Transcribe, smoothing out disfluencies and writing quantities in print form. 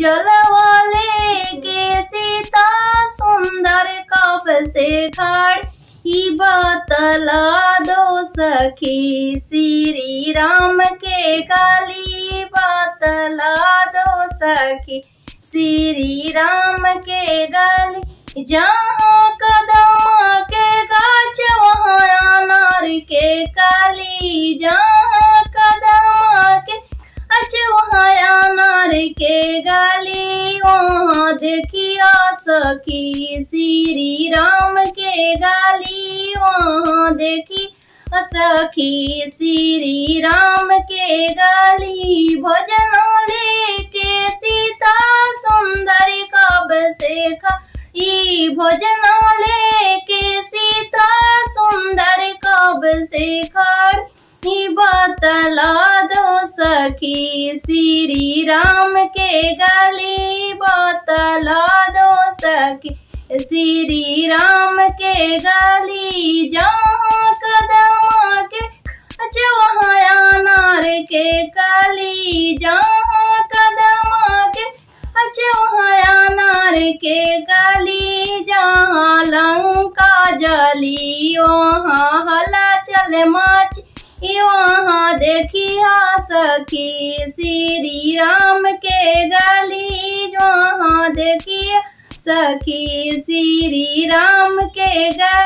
जलवा लेके सीता सुंदर कब से खड़ी बतला दो सखी श्री राम के काली बतला दो सखी श्री राम के गली जहाँ कदम के गाछ वहाँ अनार के काली जहाँ कदम के गाछ वहाँ अनार के गली वहाँ देखिया सखी श्री राम के गली वहाँ देखी सखी श्री राम के गली भजन लेके सीता सुंदर कब से खड़ी भजन लेके सीता सुंदर कब से खड़ी बतला दो सखी श्री राम के गली बतला दो सखी श्री राम के गली जहाँ कदम के गाछ वहाँ अनार के कली जहाँ कदम के गाछ वहाँ अनार के कली जहाँ लंका जली वहाँ हला चल मची वहाँ देखिया सखी श्री राम के गली वहाँ देखिया सखी श्री राम के गली।